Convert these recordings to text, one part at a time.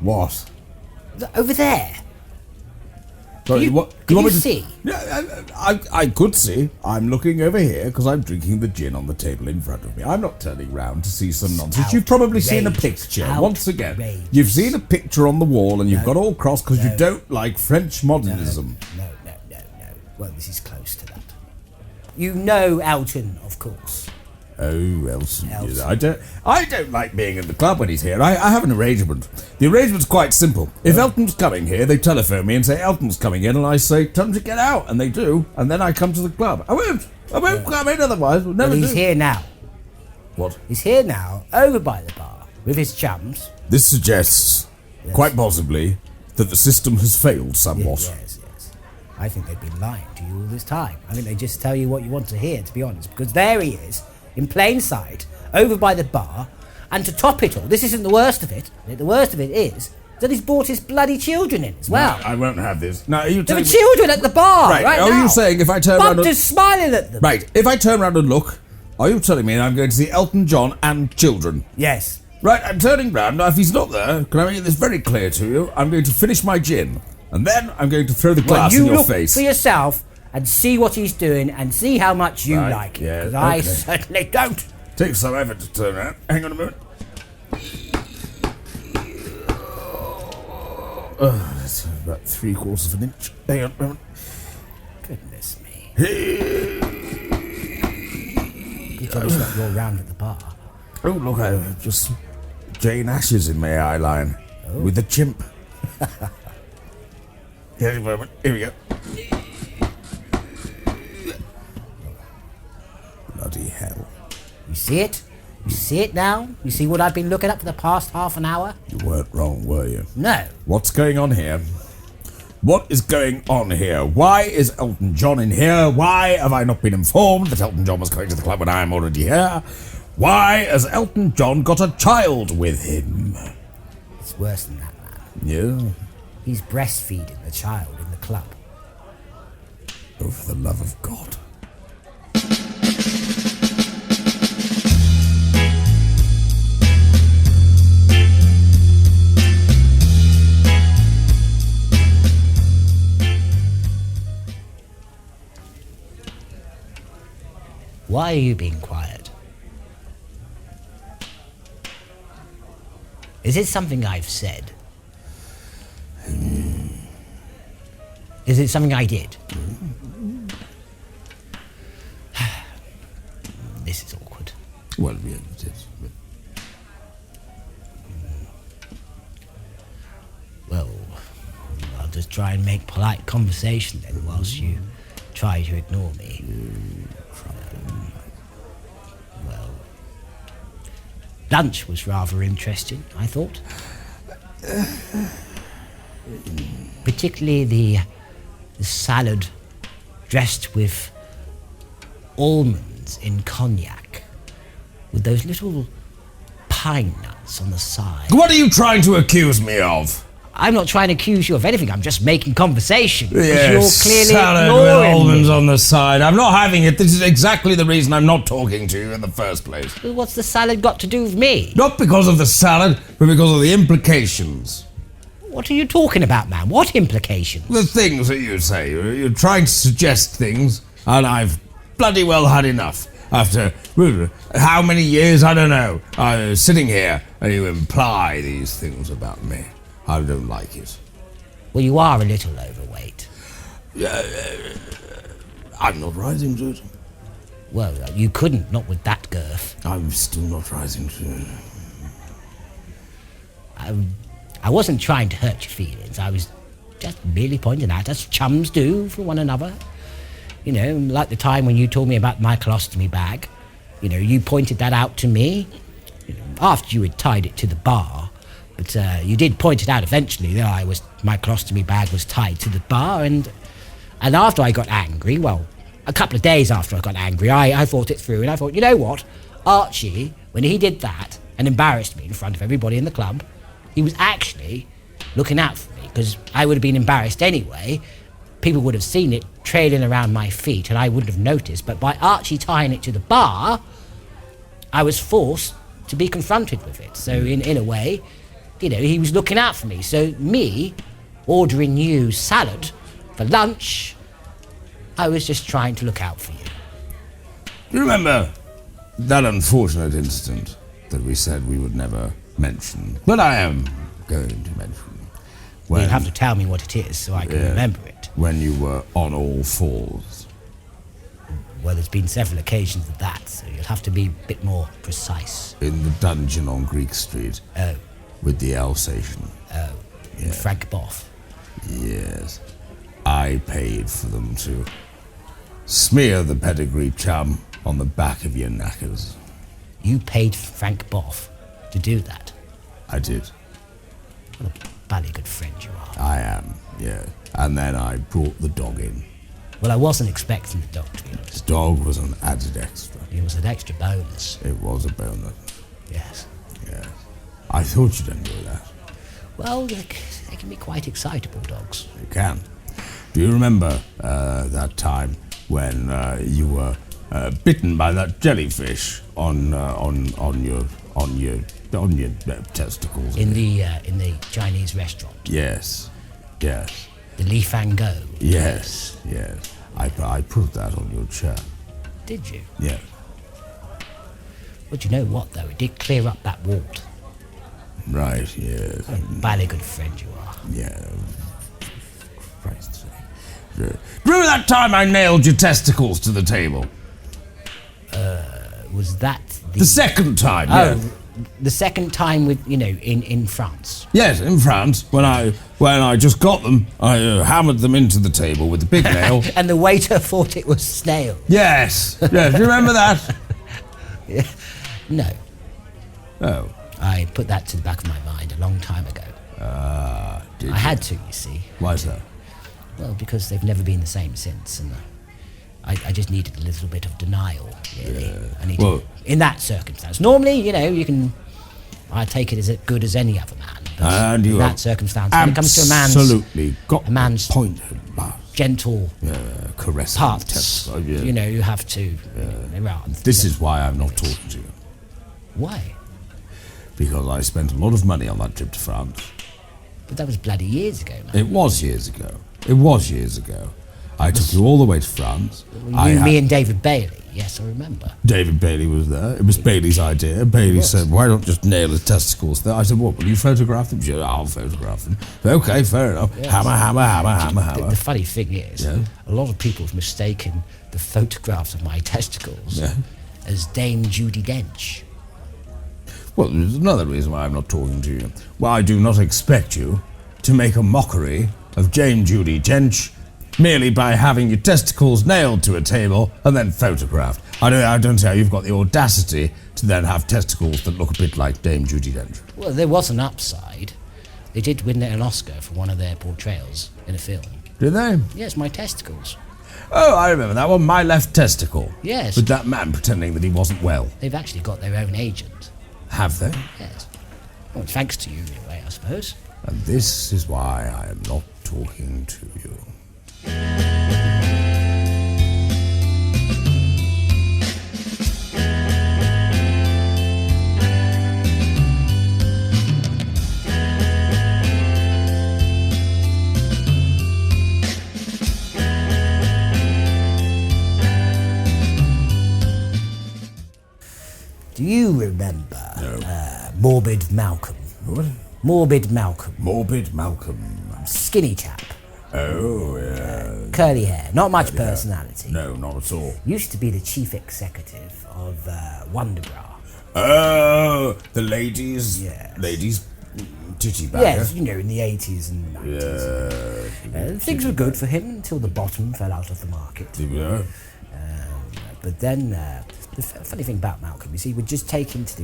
What? Over there. Sorry, Can you see? Yeah, I could see. I'm looking over here because I'm drinking the gin on the table in front of me. I'm not turning round to see some nonsense. You've probably seen a picture. Once again, you've seen a picture on the wall and you've got all cross because you don't like French modernism. No. Well, this is close to that. You know Elton, of course. Oh, Elton. Yes. I don't like being in the club when he's here. I have an arrangement. The arrangement's quite simple. If Elton's coming here, they telephone me and say Elton's coming in, and I say, tell them to get out, and they do, and then I come to the club. I won't come in otherwise. We'll never he's here now. What? He's here now, over by the bar, with his chums. This suggests, quite possibly, that the system has failed somewhat. Yes. I think they've been lying to you all this time. I think they just tell you what you want to hear, to be honest, because there he is, in plain sight, over by the bar, and to top it all, this isn't the worst of it. The worst of it is that he's brought his bloody children in as well. No, I won't have this. No, you there are children at the bar right now. Are you saying if I turn around and... smiling at them. Right, if I turn around and look, are you telling me I'm going to see Elton John and children? Yes. Right, I'm turning round. Now, if he's not there, can I make this very clear to you? I'm going to finish my gin, and then I'm going to throw the glass in your face. You look for yourself and see what he's doing and see how much you like it. Because I certainly don't. Takes some effort to turn around. Hang on a minute. That's about 3/4 of an inch. Hang on a moment. Goodness me. Good job it's not your round at the bar. Oh, look, I just Jane Ashes in my eyeline with the chimp. Here we go. Bloody hell. You see it? You see it now? You see what I've been looking at for the past half an hour? You weren't wrong, were you? No. What's going on here? What is going on here? Why is Elton John in here? Why have I not been informed that Elton John was coming to the club when I'm already here? Why has Elton John got a child with him? It's worse than that, man. Yeah? He's breastfeeding the child in the club. Oh, for the love of God. Why are you being quiet? Is it something I've said? Is it something I did? This is awkward. Well, yeah, it is. Well, I'll just try and make polite conversation then whilst you try to ignore me. Well, lunch was rather interesting, I thought. Particularly the salad dressed with almonds in cognac with those little pine nuts on the side. What are you trying to accuse me of? I'm not trying to accuse you of anything. I'm just making conversation. Yes, you're clearly salad ignoring with almonds me. on the side. I'm not having it. This is exactly the reason I'm not talking to you in the first place. Well, what's the salad got to do with me? Not because of the salad, but because of the implications. What are you talking about, man? What implications? The things that you say. You're trying to suggest things, and I've bloody well had enough. After how many years, I don't know. I'm sitting here, and you imply these things about me. I don't like it. Well, you are a little overweight. I'm not rising to it. Well, you couldn't, not with that girth. I'm still not rising to it. I wasn't trying to hurt your feelings. I was just merely pointing out, as chums do for one another. You know, like the time when you told me about my colostomy bag. You know, you pointed that out to me, you know, after you had tied it to the bar. But you did point it out eventually that my colostomy bag was tied to the bar, and after I got angry, well, a couple of days after I got angry, I thought it through, and I thought, you know what, Archie, when he did that and embarrassed me in front of everybody in the club, he was actually looking out for me, because I would have been embarrassed anyway. People would have seen it trailing around my feet, and I wouldn't have noticed, but by Archie tying it to the bar, I was forced to be confronted with it. So in a way, he was looking out for me. So me ordering you salad for lunch, I was just trying to look out for you. Do you remember that unfortunate incident that we said we would never mention? But I am going to mention. You'll have to tell me what it is so I can remember it. When you were on all fours. Well, there's been several occasions of that, so you'll have to be a bit more precise. In the dungeon on Greek Street. Oh. With the Alsatian. Oh. Yeah. Frank Boff. Yes. I paid for them to smear the pedigree chum on the back of your knackers. You paid Frank Boff to do that? I did. What a bally good friend you are. I am, yeah. And then I brought the dog in. Well, I wasn't expecting the dog, to be honest. The dog was an added extra. It was an extra bonus. It was a bonus. Yes. Yes. I thought you'd enjoy that. Well, they can be quite excitable, dogs. You can. Do you remember that time when you were bitten by that jellyfish on your testicles? In the Chinese restaurant. Yes. Yes. The Li Fang Go. Yes. Yes. I put that on your chair. Did you? Yes. Well, do you know what though? It did clear up that wart. Right. Yes. What a bally good friend you are. Yeah. Christ's sake. Remember that time I nailed your testicles to the table? Was that the second time? Oh, yes. The second time with in France. Yes, in France, when I just got them, I hammered them into the table with the big nail. And the waiter thought it was snail. Yes. Yes. Do you remember that? Yeah. No. Oh. I put that to the back of my mind a long time ago. Did I had to, you see. Why is that? Well, because they've never been the same since, and I just needed a little bit of denial, really. Yeah. In that circumstance. Normally, I take it as good as any other man. And you in that circumstance, when it comes to a man's point, gentle caressing parts, you have to. This is why I'm not talking to you. Why? Because I spent a lot of money on that trip to France. But that was bloody years ago, man. It was years ago. I took you all the way to France. Me and David Bailey. Yes, I remember. David Bailey was there. It was Bailey's idea. Bailey said, why don't just nail his testicles there? I said, what, will you photograph them? She said, I'll photograph them. Okay, fair enough. Yes. Hammer. The funny thing is, a lot of people have mistaken the photographs of my testicles as Dame Judi Dench. Well, there's another reason why I'm not talking to you. Well, I do not expect you to make a mockery of Dame Judi Dench merely by having your testicles nailed to a table and then photographed. I don't see how you've got the audacity to then have testicles that look a bit like Dame Judi Dench. Well, there was an upside. They did win an Oscar for one of their portrayals in a film. Did they? Yes, my testicles. Oh, I remember that one, My Left Testicle. Yes. With that man pretending that he wasn't well. They've actually got their own agent. Have they? Yes. Well, thanks to you, in a way, I suppose. And this is why I am not talking to you. Do you remember Morbid Malcolm? What? Morbid Malcolm. Morbid Malcolm. Skinny chap. Oh, yeah. Curly hair. Not much personality. No, not at all. Used to be the chief executive of Wonderbra. Oh, the ladies. Yes. Ladies titty bagger. Yes, in the 80s and 90s. Yeah. Things were good for him until the bottom fell out of the market. Yeah. But then, the funny thing about Malcolm, you see, would just take him to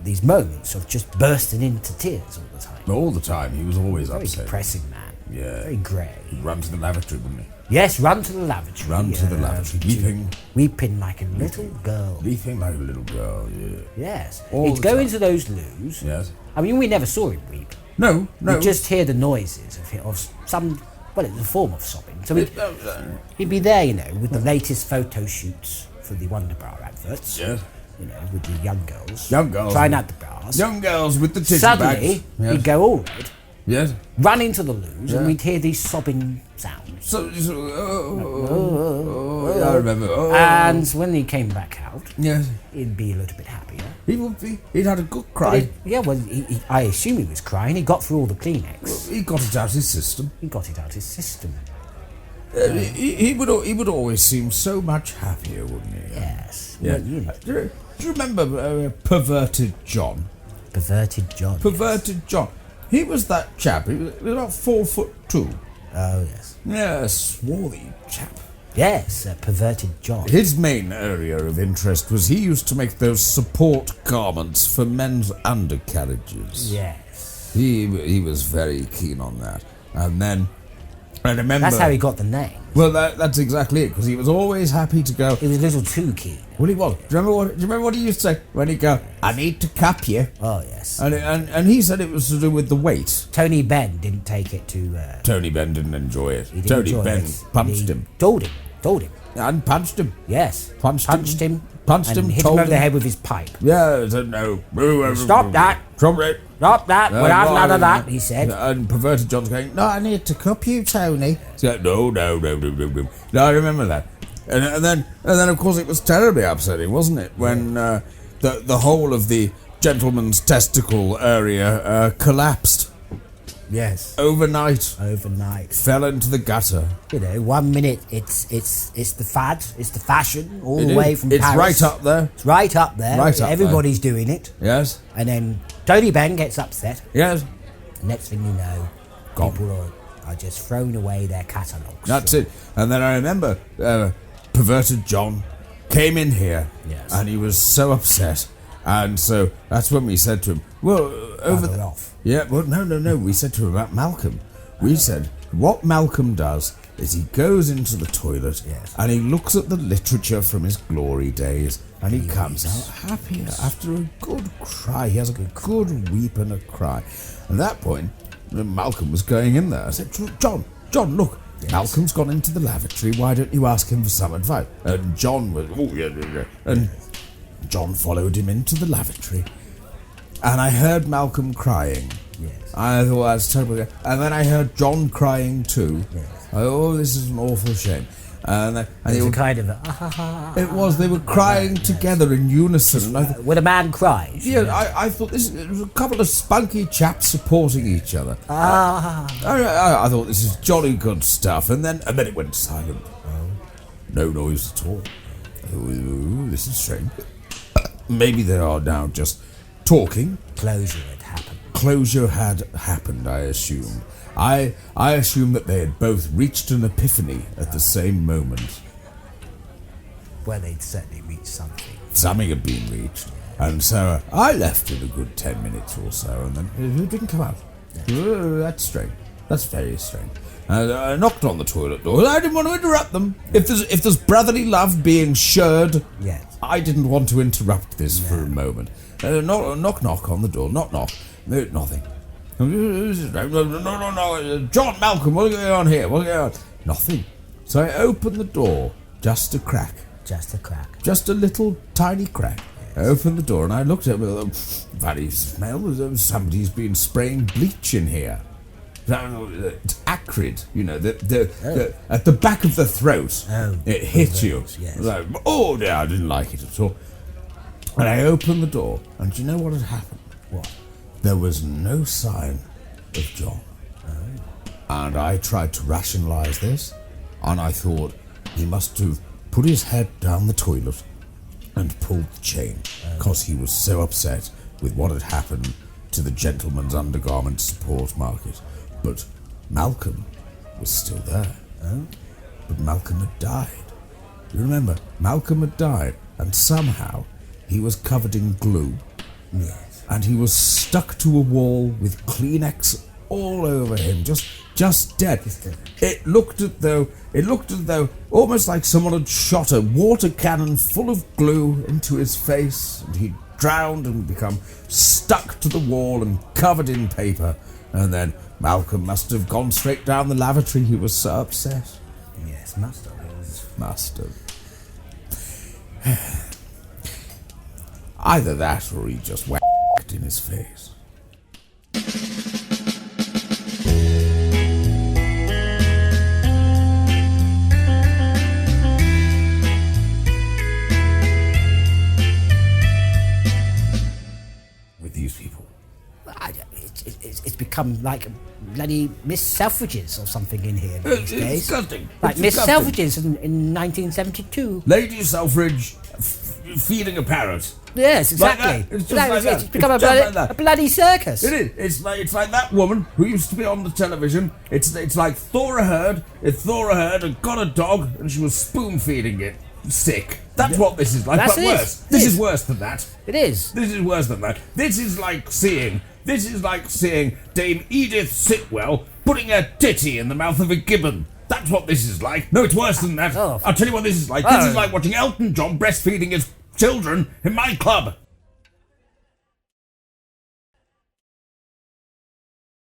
these moments of just bursting into tears all the time. All the time. He was always Very upset. depressing man. Yeah. Very grey. He'd run to the lavatory, wouldn't he? Yes, run to the lavatory. Run to the lavatory. Weeping like a little girl. Weeping like a little girl, yeah. Yes. All He'd the go time. into those loos. Yes. I mean, we never saw him weep. No. We'd just hear the noises of some, well, it's a form of sobbing. So he'd be there, with the latest photo shoots for the Wonderbra adverts. Yes. you know, with the young girls. Young girls. Trying out the bars. Young girls with the titty Suddenly, bags. Yes. he'd go all right, Yes. run into the loos, Yeah. and we'd hear these sobbing sounds. So yeah, I remember. And when he came back out, Yes. he'd be a little bit happier. He would be. He'd had a good cry. I assume he was crying. He got through all the Kleenex. He got it out his system. He got it out his system. He would always seem so much happier, wouldn't he? Yes. Yeah. Well, you know, Do you remember Perverted John? perverted John. Perverted John. He was that chap. He was about 4'2". Oh, yes. Yeah, swarthy chap. Yes, perverted John. His main area of interest was he used to make those support garments for men's undercarriages. Yes. He was very keen on that. And then, I remember... That's how he got the name. Well, that's exactly it, because he was always happy to go... He was a little too keen. Well, he was. Do you remember what he used to say? When he'd go, I need to cap you. Oh, yes. And he said it was to do with the weight. Tony Benn didn't take it to... Tony Benn didn't enjoy it. he didn't Tony enjoy Benn it. punched He him. Told him. And punched him. Yes. Punched him. Punched and him, hit him told over the him. head with his pipe. Yeah, I said no. Stop that. Stop it. Stop that. We'll have none of that, he said. And Perverted John's going, no, I need to cup you, Tony. So, no. No, I remember that. And then, of course, it was terribly upsetting, wasn't it? When the whole of the gentleman's testicle area collapsed. Yes. Overnight. Fell into the gutter. You know, 1 minute it's the fad, it's the fashion, all It the is. way from It's Paris. right up there. It's right up there. Right up Everybody's doing it. Yes. And then Tony Benn gets upset. Yes. The next thing you know, Gone. people are just throwing away their catalogues. That's it. And then I remember Perverted John came in here. Yes. And he was so upset. And so that's when we said to him, well, over Bugger off. Yeah, well, no. We said to him about Malcolm. We said, what Malcolm does is he goes into the toilet Yes. and he looks at the literature from his glory days and he comes out happier after a good cry. He has a good weep and a cry. And at that point, Malcolm was going in there. I said, John, look. Yes. Malcolm's gone into the lavatory. Why don't you ask him for some advice? And John was, And John followed him into the lavatory. And I heard Malcolm crying. Yes. I thought that's terrible. And then I heard John crying too. Yes. This is an awful shame. And It was a kind of it was. They were crying together in unison. And when a man cries. I thought it was a couple of spunky chaps supporting each other. I thought this is jolly good stuff. And then it went silent. No noise at all. This is strange. Maybe they are now just talking. Closure had happened, I assumed. I assumed that they had both reached an epiphany at the same moment. Well, they'd certainly reached something. Something had been reached. And so I left in a good 10 minutes or so, and then it didn't come out. That's strange. That's very strange. I knocked on the toilet door. I didn't want to interrupt them. If there's brotherly love being shared, Yes. I didn't want to interrupt this for a moment. Knock on the door. Knock. No, nothing. No. John, Malcolm, what's going on here? What's going on? Nothing. So I opened the door, just a crack. Just a little tiny crack. Yes. I opened the door and I looked at it. Very smell. Somebody's been spraying bleach in here. It's acrid, at the back of the throat. It hit you. Yes. Like, dear, I didn't like it at all. And I opened the door, and do you know what had happened? What? There was no sign of John. And I tried to rationalise this, and I thought he must have put his head down the toilet and pulled the chain, because he was so upset with what had happened to the gentleman's undergarment support market. But Malcolm was still there. But Malcolm had died. You remember, Malcolm had died, and somehow he was covered in glue. Yes. And he was stuck to a wall with Kleenex all over him, just dead. It looked as though almost like someone had shot a water cannon full of glue into his face, and he drowned and become stuck to the wall and covered in paper. And then Malcolm must have gone straight down the lavatory. He was so upset. Yes, must have. Must have. Either that or he just whacked in his face. With these people. It's become like bloody Miss Selfridges or something in here these It's days. disgusting. Like It's Miss disgusting. Selfridges in 1972. Lady Selfridge feeding a parrot. Yes, Like exactly. that. It's just like that. It's become It's a just bloody, like that. a bloody circus. It is. It's like that woman who used to be on the television. It's like Thora Heard. If Thora Heard had got a dog and she was spoon feeding it, sick. That's what this is like, That's but it. worse. It This is. is worse than that. It is. This is worse than that. This is like seeing Dame Edith Sitwell putting a titty in the mouth of a gibbon. That's what this is like. No, it's worse than that. Oh. I'll tell you what this is like. This is like watching Elton John breastfeeding his children in my club.